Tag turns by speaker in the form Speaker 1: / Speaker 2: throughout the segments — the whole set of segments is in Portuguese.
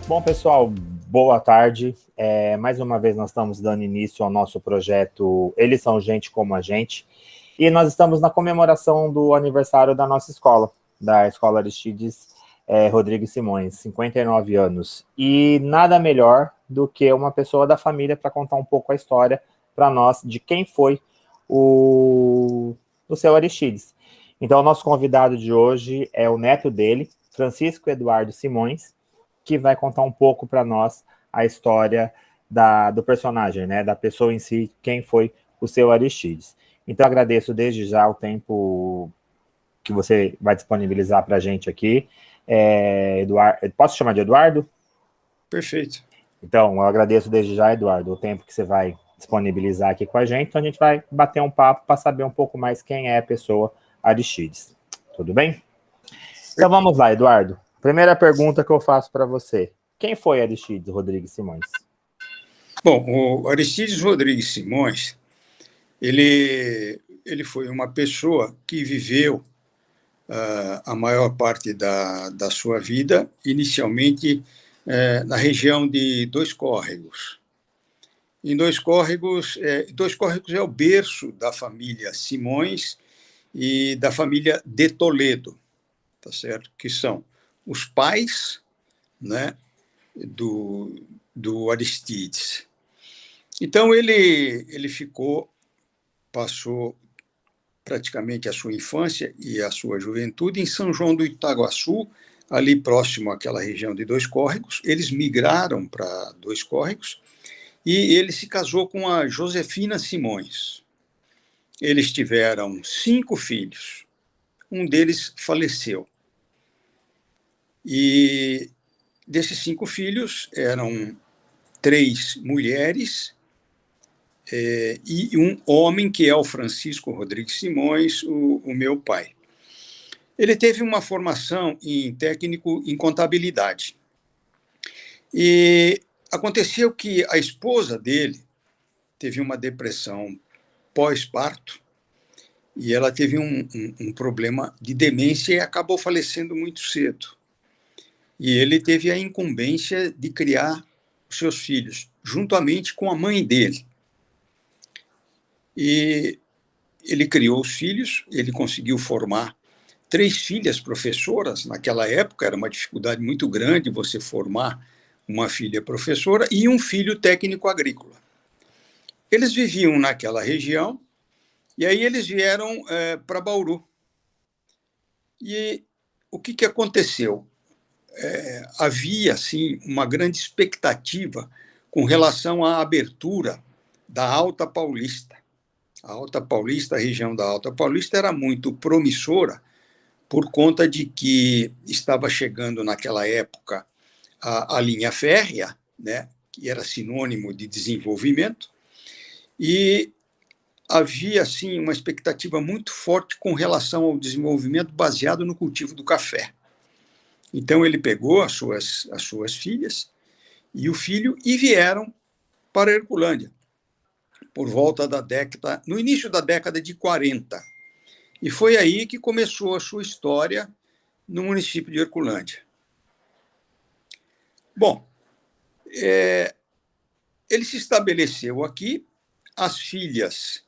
Speaker 1: Bom, pessoal, boa tarde. Mais uma vez nós estamos dando início ao nosso projeto Eles São Gente Como a Gente, e nós estamos na comemoração do aniversário da nossa escola, da Escola Aristides Rodrigues Simões, 59 anos. E nada melhor do que uma pessoa da família para contar um pouco a história para nós de quem foi o seu Aristides. Então, o nosso convidado de hoje é o neto dele, Francisco Eduardo Simões, que vai contar um pouco para nós a história do personagem, né, da pessoa em si, quem foi o seu Aristides. Então, agradeço desde já o tempo que você vai disponibilizar para a gente aqui. Eduardo, posso chamar de Eduardo?
Speaker 2: Perfeito.
Speaker 1: Então, eu agradeço desde já, Eduardo, o tempo que você vai disponibilizar aqui com a gente. Então, a gente vai bater um papo para saber um pouco mais quem é a pessoa Aristides. Tudo bem? Então, vamos lá, Eduardo. Primeira pergunta que eu faço para você. Quem foi Aristides Rodrigues Simões?
Speaker 2: Bom, o Aristides Rodrigues Simões, ele foi uma pessoa que viveu a maior parte da sua vida, inicialmente na região de Dois Córregos. Em Dois Córregos é o berço da família Simões e da família de Toledo, tá certo? Que são os pais, né, do Aristides. Então, ele passou praticamente a sua infância e a sua juventude em São João do Itaguaçu, ali próximo àquela região de Dois Córregos. Eles migraram para Dois Córregos e ele se casou com a Josefina Simões. Eles tiveram 5 filhos. Um deles faleceu. E desses 5 filhos eram 3 mulheres e um homem, que é o Francisco Rodrigues Simões, o meu pai. Ele teve uma formação em técnico em contabilidade. E aconteceu que a esposa dele teve uma depressão pós-parto e ela teve um problema de demência e acabou falecendo muito cedo. E ele teve a incumbência de criar os seus filhos, juntamente com a mãe dele. E ele criou os filhos, ele conseguiu formar 3 filhas professoras. Naquela época era uma dificuldade muito grande você formar uma filha professora, e um filho técnico agrícola. Eles viviam naquela região, e aí eles vieram para Bauru. E o que aconteceu? Havia, assim, uma grande expectativa com relação à abertura da Alta Paulista. A Alta Paulista, a região da Alta Paulista, era muito promissora por conta de que estava chegando naquela época a linha férrea, né, que era sinônimo de desenvolvimento, e havia, assim, uma expectativa muito forte com relação ao desenvolvimento baseado no cultivo do café. Então, ele pegou as suas filhas e o filho e vieram para Herculândia, por volta no início da década de 40. E foi aí que começou a sua história no município de Herculândia. Bom, ele se estabeleceu aqui, as filhas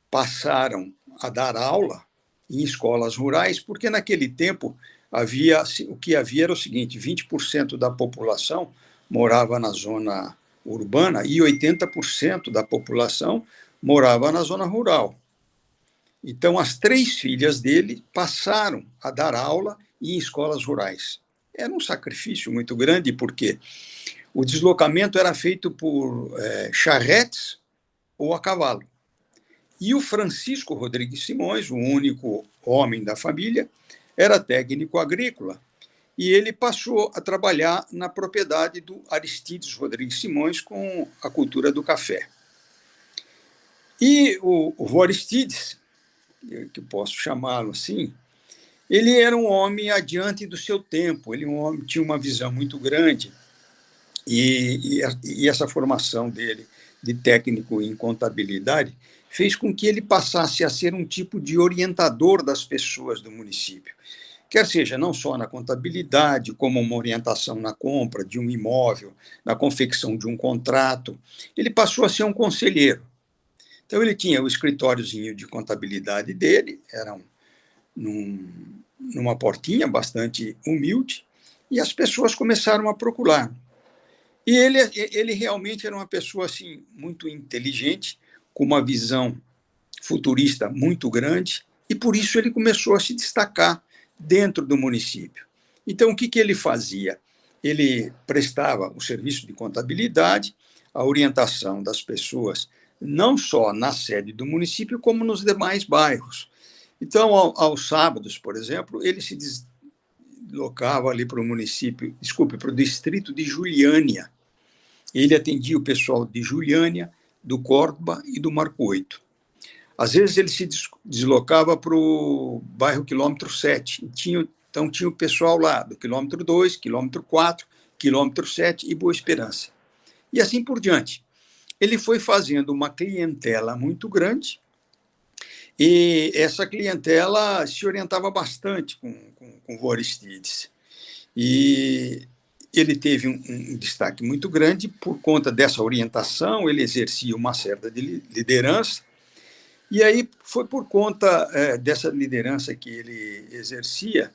Speaker 2: passaram a dar aula em escolas rurais, porque naquele tempo o que havia era o seguinte: 20% da população morava na zona urbana e 80% da população morava na zona rural. Então, as 3 filhas dele passaram a dar aula em escolas rurais. Era um sacrifício muito grande, porque o deslocamento era feito por charretes ou a cavalo. E o Francisco Rodrigues Simões, o único homem da família, era técnico agrícola, e ele passou a trabalhar na propriedade do Aristides Rodrigues Simões com a cultura do café. E o Aristides, que posso chamá-lo assim, ele era um homem adiante do seu tempo, ele tinha uma visão muito grande, e essa formação dele de técnico em contabilidade fez com que ele passasse a ser um tipo de orientador das pessoas do município. quer seja não só na contabilidade, como uma orientação na compra de um imóvel, na confecção de um contrato. Ele passou a ser um conselheiro. Então, ele tinha o escritóriozinho de contabilidade dele, era numa portinha bastante humilde, e as pessoas começaram a procurar. E ele realmente era uma pessoa assim, muito inteligente, com uma visão futurista muito grande, e por isso ele começou a se destacar dentro do município. Então, o que ele fazia? Ele prestava o serviço de contabilidade, a orientação das pessoas, não só na sede do município, como nos demais bairros. Então, aos sábados, por exemplo, ele se deslocava ali para o município, desculpe, para o distrito de Juliânia. Ele atendia o pessoal de Juliânia, do Córdoba e do Marco 8. Às vezes ele se deslocava para o bairro quilômetro 7. Então tinha o pessoal lá do quilômetro 2, quilômetro 4, quilômetro 7 e Boa Esperança. E assim por diante. Ele foi fazendo uma clientela muito grande, e essa clientela se orientava bastante com o Aristides. E ele teve um destaque muito grande por conta dessa orientação, ele exercia uma certa liderança, e aí foi por conta dessa liderança que ele exercia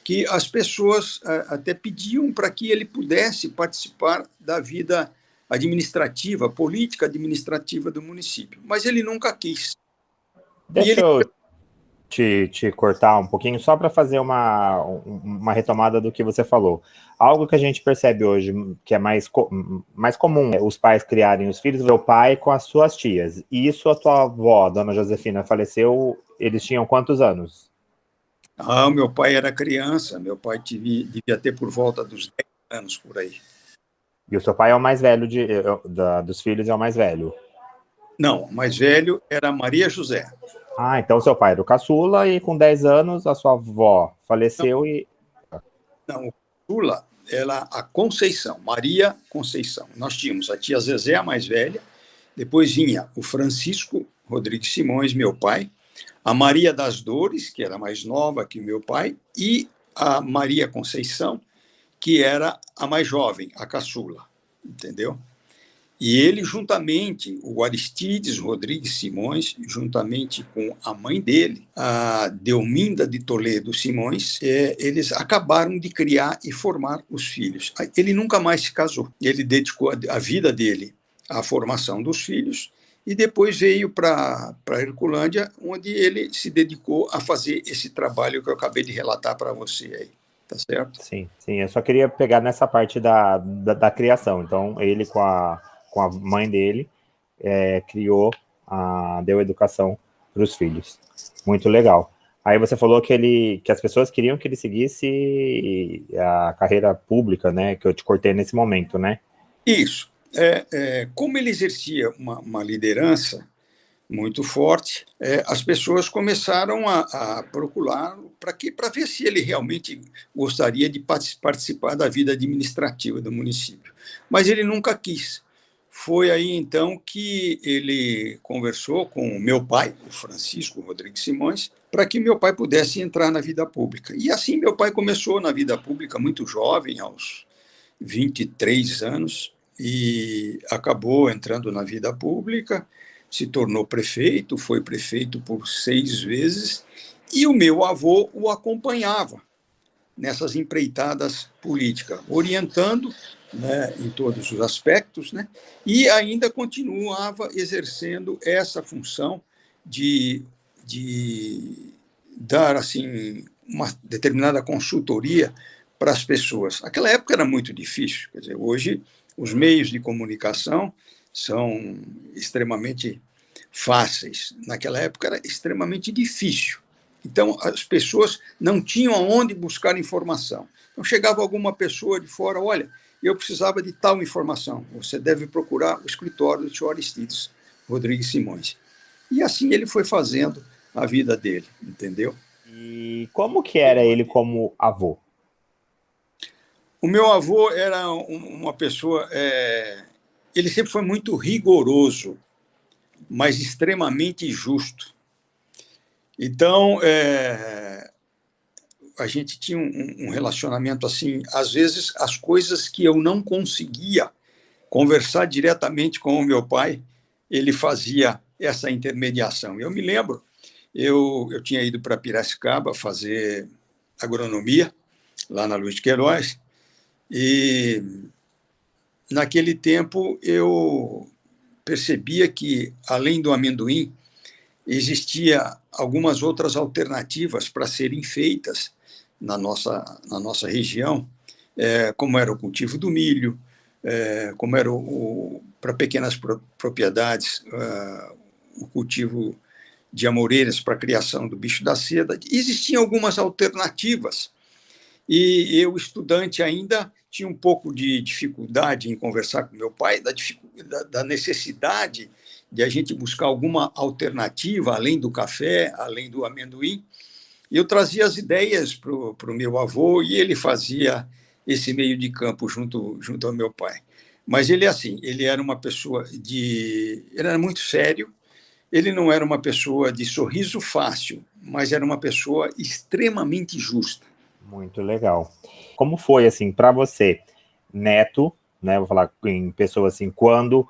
Speaker 2: que as pessoas até pediam para que ele pudesse participar da vida administrativa, política administrativa do município, mas ele nunca quis.
Speaker 1: Deixa eu te cortar um pouquinho, só para fazer uma retomada do que você falou. Algo que a gente percebe hoje, que é mais comum, é os pais criarem os filhos, o pai com as suas tias. E isso, a tua avó, dona Josefina, faleceu, eles tinham quantos anos?
Speaker 2: O meu pai era criança, meu pai devia ter por volta dos 10 anos, por aí.
Speaker 1: E o seu pai é o mais velho dos filhos, é o mais velho?
Speaker 2: Não, o mais velho era Maria José.
Speaker 1: Ah, então seu pai era o caçula e com 10 anos a sua avó faleceu
Speaker 2: Não, o caçula era a Conceição, Maria Conceição. Nós tínhamos a tia Zezé, a mais velha, depois vinha o Francisco Rodrigues Simões, meu pai, a Maria das Dores, que era mais nova que meu pai, e a Maria Conceição, que era a mais jovem, a caçula, entendeu? E ele, juntamente, o Aristides Rodrigues Simões, juntamente com a mãe dele, a Delminda de Toledo Simões, eles acabaram de criar e formar os filhos. Ele nunca mais se casou. Ele dedicou a vida dele à formação dos filhos e depois veio para Herculândia, onde ele se dedicou a fazer esse trabalho que eu acabei de relatar para você aí. Tá certo?
Speaker 1: Sim, eu só queria pegar nessa parte da criação. Então, ele com a mãe dele deu educação para os filhos. Muito legal. Aí você falou que as pessoas queriam que ele seguisse a carreira pública, né? Que eu te cortei nesse momento, né?
Speaker 2: Isso. Como ele exercia uma liderança muito forte, as pessoas começaram a procurar para ver se ele realmente gostaria de participar da vida administrativa do município. Mas ele nunca quis. Foi aí, então, que ele conversou com o meu pai, o Francisco Rodrigues Simões, para que meu pai pudesse entrar na vida pública. E assim meu pai começou na vida pública muito jovem, aos 23 anos, e acabou entrando na vida pública, se tornou prefeito, foi prefeito por 6 vezes, e o meu avô o acompanhava nessas empreitadas políticas, orientando, né, em todos os aspectos, né, e ainda continuava exercendo essa função de dar assim uma determinada consultoria para as pessoas. Aquela época era muito difícil, quer dizer, hoje os meios de comunicação são extremamente fáceis. Naquela época era extremamente difícil. Então, as pessoas não tinham aonde buscar informação. Então, chegava alguma pessoa de fora, olha, eu precisava de tal informação, você deve procurar o escritório do senhor Aristides Rodrigues Simões. E assim ele foi fazendo a vida dele, entendeu?
Speaker 1: E como que era ele como avô?
Speaker 2: O meu avô era uma pessoa... ele sempre foi muito rigoroso, mas extremamente justo. Então, a gente tinha um relacionamento assim, às vezes as coisas que eu não conseguia conversar diretamente com o meu pai, ele fazia essa intermediação. Eu me lembro, eu tinha ido para Piracicaba fazer agronomia, lá na Luiz de Queiroz, e naquele tempo eu percebia que, além do amendoim, existia algumas outras alternativas para serem feitas na nossa região, como era o cultivo do milho, como era para pequenas propriedades, o cultivo de amoreiras para a criação do bicho da seda. Existiam algumas alternativas, e eu, estudante ainda, tinha um pouco de dificuldade em conversar com meu pai, da necessidade de a gente buscar alguma alternativa, além do café, além do amendoim. E eu trazia as ideias para o meu avô, e ele fazia esse meio de campo junto ao meu pai. Mas ele, assim, ele era uma pessoa ele era muito sério, ele não era uma pessoa de sorriso fácil, mas era uma pessoa extremamente justa.
Speaker 1: Muito legal. Como foi, assim, para você, neto, né? Vou falar em pessoa assim, quando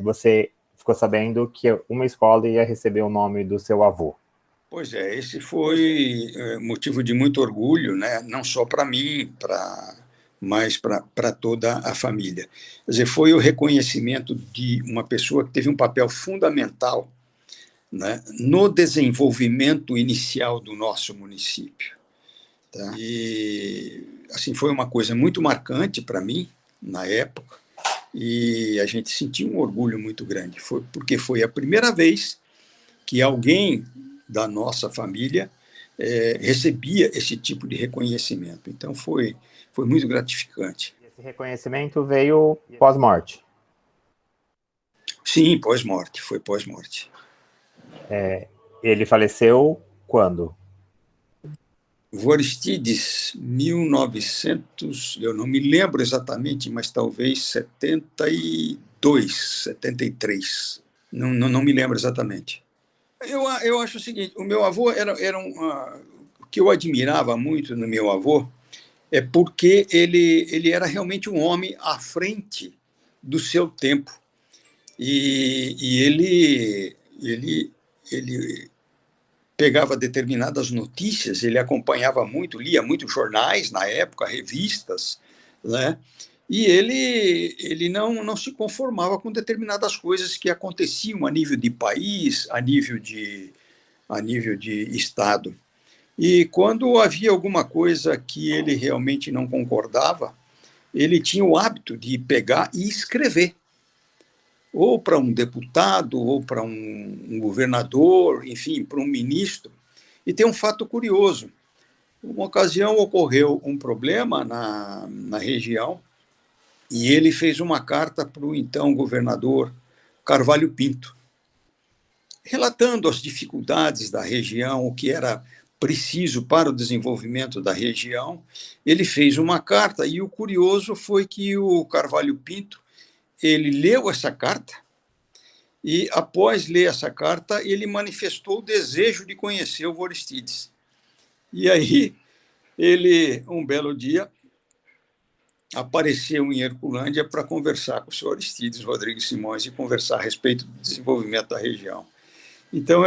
Speaker 1: você ficou sabendo que uma escola ia receber o nome do seu avô?
Speaker 2: Pois é, esse foi motivo de muito orgulho, né? Não só para mim, mas para toda a família. Quer dizer, foi o reconhecimento de uma pessoa que teve um papel fundamental, né, no desenvolvimento inicial do nosso município. Tá? E assim, foi uma coisa muito marcante para mim, na época, e a gente sentiu um orgulho muito grande, porque foi a primeira vez que alguém da nossa família recebia esse tipo de reconhecimento. Então, foi muito gratificante.
Speaker 1: Esse reconhecimento veio pós-morte?
Speaker 2: Sim, pós-morte, foi pós-morte.
Speaker 1: Ele faleceu quando?
Speaker 2: O Aristides, 1900, eu não me lembro exatamente, mas talvez 72, 73. Não me lembro exatamente. Eu acho o seguinte, o meu avô o que eu admirava muito no meu avô é porque ele era realmente um homem à frente do seu tempo. E ele pegava determinadas notícias, ele acompanhava muito, lia muitos jornais na época, revistas, né? E ele não se conformava com determinadas coisas que aconteciam a nível de país, a nível de Estado. E quando havia alguma coisa que ele realmente não concordava, ele tinha o hábito de pegar e escrever, ou para um deputado, ou para um governador, enfim, para um ministro. E tem um fato curioso. Uma ocasião ocorreu um problema na região, e ele fez uma carta para o então governador Carvalho Pinto, relatando as dificuldades da região, o que era preciso para o desenvolvimento da região. Ele fez uma carta, e o curioso foi que o Carvalho Pinto, ele leu essa carta, e após ler essa carta, ele manifestou o desejo de conhecer o Aristides. E aí, ele, um belo dia, apareceu em Herculândia para conversar com o senhor Aristides Rodrigues Simões e conversar a respeito do desenvolvimento da região. Então,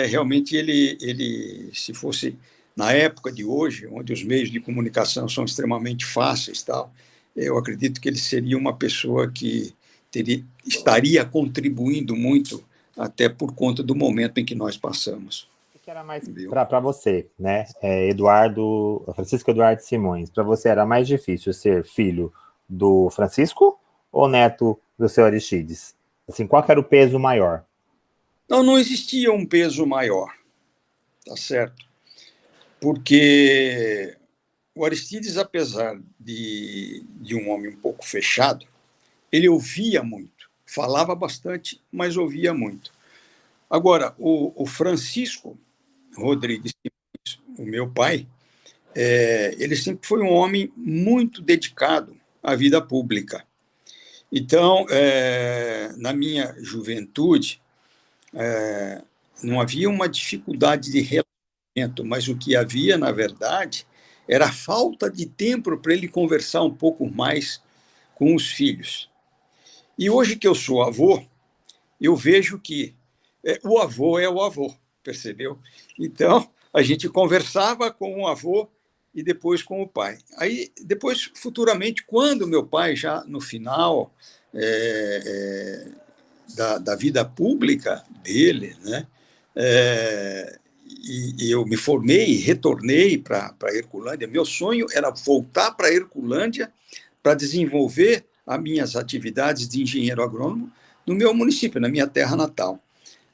Speaker 2: realmente, ele, se fosse na época de hoje, onde os meios de comunicação são extremamente fáceis, tal, eu acredito que ele seria uma pessoa que estaria contribuindo muito, até por conta do momento em que nós passamos.
Speaker 1: O que era mais para você, né? Francisco Eduardo Simões, para você era mais difícil ser filho do Francisco ou neto do seu Aristides? Assim, qual que era o peso maior?
Speaker 2: Não existia um peso maior, tá certo? Porque o Aristides, apesar de um homem um pouco fechado, ele ouvia muito, falava bastante, mas ouvia muito. Agora, o Francisco Rodrigues, o meu pai, ele sempre foi um homem muito dedicado à vida pública. Então, na minha juventude, não havia uma dificuldade de relacionamento mas o que havia, na verdade, era a falta de tempo para ele conversar um pouco mais com os filhos. E hoje que eu sou avô, eu vejo que o avô é o avô, percebeu? Então, a gente conversava com o avô e depois com o pai. Aí, depois, futuramente, quando meu pai, já no final da vida pública dele, né, e eu me formei e retornei para Herculândia, meu sonho era voltar para Herculândia para desenvolver as minhas atividades de engenheiro agrônomo no meu município, na minha terra natal.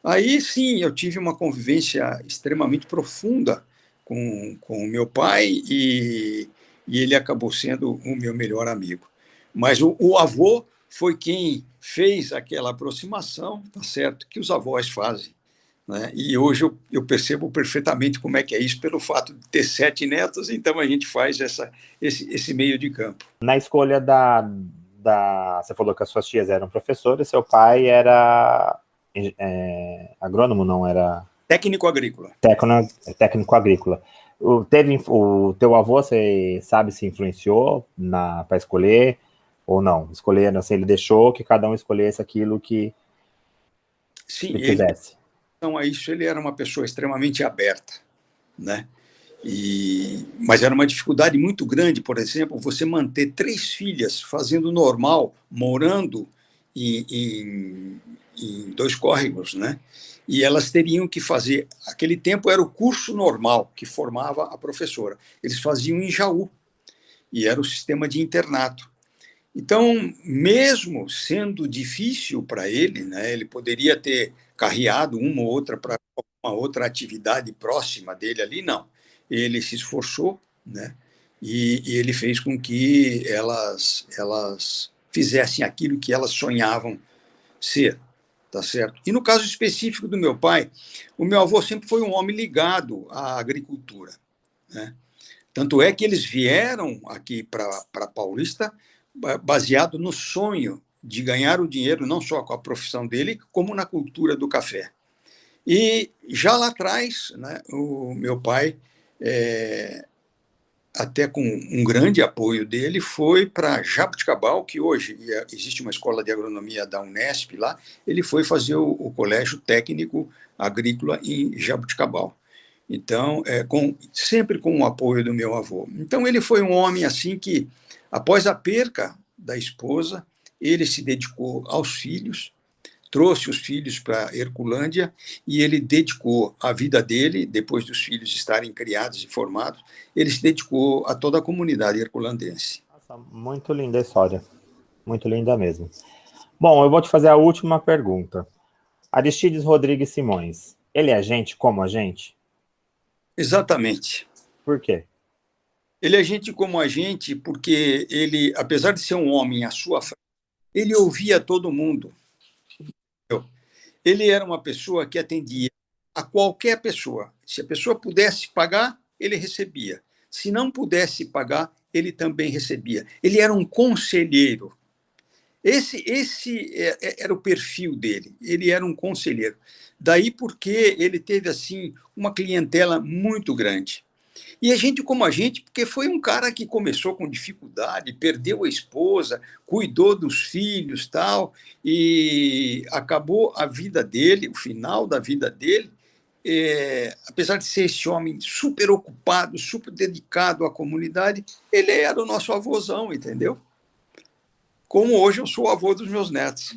Speaker 2: Aí, sim, eu tive uma convivência extremamente profunda com o meu pai e ele acabou sendo o meu melhor amigo. Mas o avô foi quem fez aquela aproximação, tá certo, que os avós fazem. Né? E hoje eu percebo perfeitamente como é que é isso, pelo fato de ter 7 netos, então a gente faz esse meio de campo.
Speaker 1: Na escolha você falou que as suas tias eram professoras, seu pai era agrônomo, não era?
Speaker 2: Técnico agrícola.
Speaker 1: Técnico agrícola. O teu avô, você sabe se influenciou para escolher ou não? Escolher, assim, ele deixou que cada um escolhesse aquilo que
Speaker 2: Sim,
Speaker 1: ele quisesse.
Speaker 2: Então, a isso ele era uma pessoa extremamente aberta, né? Mas era uma dificuldade muito grande, por exemplo, você manter 3 filhas fazendo normal, morando em 2 córregos, né? E elas teriam que fazer, aquele tempo era o curso normal que formava a professora. Eles faziam em Jaú, e era o sistema de internato. Então, mesmo sendo difícil para ele, né, ele poderia ter carreado uma ou outra para uma outra atividade próxima dele ali, não. Ele se esforçou, né, e ele fez com que elas fizessem aquilo que elas sonhavam ser, tá certo? E no caso específico do meu pai, o meu avô sempre foi um homem ligado à agricultura, né? Tanto é que eles vieram aqui para Paulista baseado no sonho de ganhar o dinheiro, não só com a profissão dele, como na cultura do café. E já lá atrás, né, o meu pai, até com um grande apoio dele, foi para Jaboticabal, que hoje existe uma escola de agronomia da Unesp lá, ele foi fazer o colégio técnico agrícola em Jaboticabal. Então, sempre com o apoio do meu avô. Então, ele foi um homem assim que, após a perca da esposa, ele se dedicou aos filhos, trouxe os filhos para Herculândia e ele dedicou a vida dele, depois dos filhos estarem criados e formados, ele se dedicou a toda a comunidade herculandense.
Speaker 1: Nossa, muito linda a história, muito linda mesmo. Bom, eu vou te fazer a última pergunta. Aristides Rodrigues Simões, ele é gente como a gente?
Speaker 2: Exatamente.
Speaker 1: Por quê?
Speaker 2: Ele é gente como a gente porque ele, apesar de ser um homem à sua frente, ele ouvia todo mundo. Ele era uma pessoa que atendia a qualquer pessoa. Se a pessoa pudesse pagar, ele recebia. Se não pudesse pagar, ele também recebia. Ele era um conselheiro. Esse era o perfil dele. Ele era um conselheiro. Daí porque ele teve assim uma clientela muito grande. E a gente como a gente, porque foi um cara que começou com dificuldade, perdeu a esposa, cuidou dos filhos, tal, e acabou a vida dele, o final da vida dele, apesar de ser esse homem super ocupado, super dedicado à comunidade, ele era o nosso avôzão, entendeu? Como hoje eu sou o avô dos meus netos.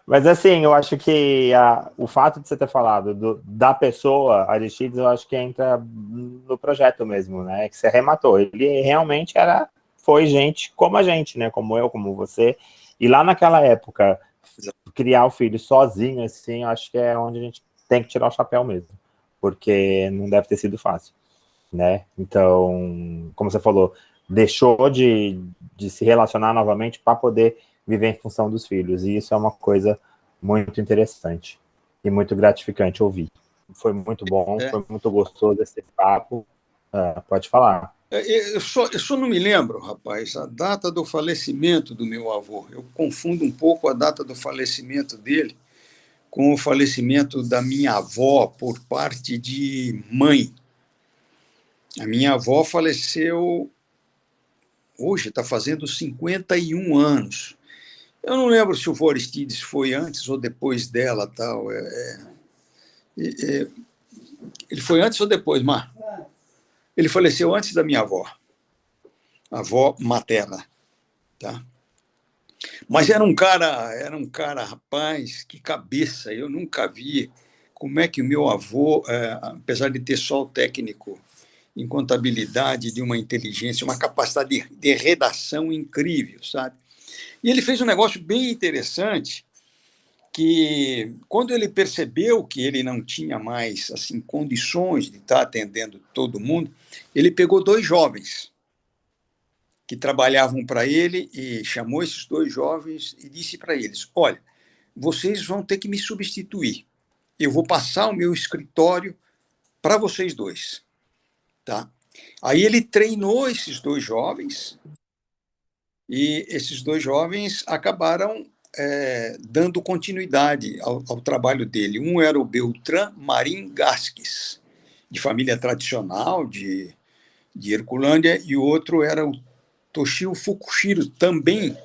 Speaker 1: Mas assim, eu acho que o fato de você ter falado da pessoa, Aristides, eu acho que entra no projeto mesmo, né? Que você arrematou. Ele realmente foi gente como a gente, né? Como eu, como você. E lá naquela época, criar o filho sozinho, assim, eu acho que é onde a gente tem que tirar o chapéu mesmo. Porque não deve ter sido fácil, né? Então, como você falou, deixou de se relacionar novamente para poder viver em função dos filhos, e isso é uma coisa muito interessante e muito gratificante ouvir. Foi muito bom, foi muito gostoso esse papo. Pode falar.
Speaker 2: Eu só não me lembro, rapaz, a data do falecimento do meu avô. Eu confundo um pouco a data do falecimento dele, com o falecimento da minha avó por parte de mãe. A minha avó faleceu, hoje está fazendo 51 anos. Eu não lembro se o vô Aristides foi antes ou depois dela, tal. Ele foi antes ou depois, Mar? Ele faleceu antes da minha avó, a avó materna, tá? Mas era um cara, rapaz, que cabeça, eu nunca vi como é que o meu avô, apesar de ter só o técnico em contabilidade, de uma inteligência, uma capacidade de redação incrível, sabe? E ele fez um negócio bem interessante, que quando ele percebeu que ele não tinha mais assim condições de estar atendendo todo mundo, ele pegou 2 jovens que trabalhavam para ele e chamou esses 2 jovens e disse para eles: olha, vocês vão ter que me substituir. Eu vou passar o meu escritório para vocês 2, tá? Aí ele treinou esses 2 jovens e esses 2 jovens acabaram dando continuidade ao trabalho dele. Um era o Beltrán Marim Gasques, de família tradicional de Herculândia, e o outro era o Toshio Fukushiro, também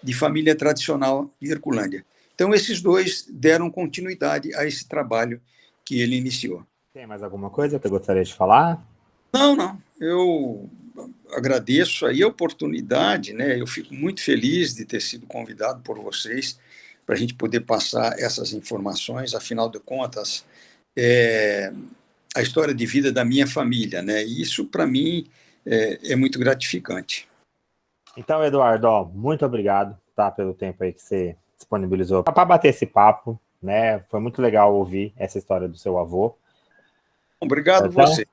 Speaker 2: de família tradicional de Herculândia. Então, esses 2 deram continuidade a esse trabalho que ele iniciou.
Speaker 1: Tem mais alguma coisa que eu gostaria de falar?
Speaker 2: Não. Eu agradeço aí a oportunidade, né? Eu fico muito feliz de ter sido convidado por vocês para a gente poder passar essas informações. Afinal de contas, a história de vida da minha família, né? E isso, para mim, é muito gratificante.
Speaker 1: Então, Eduardo, ó, muito obrigado, tá, pelo tempo aí que você disponibilizou para bater esse papo, né? Foi muito legal ouvir essa história do seu avô.
Speaker 2: Obrigado
Speaker 1: Então,
Speaker 2: você.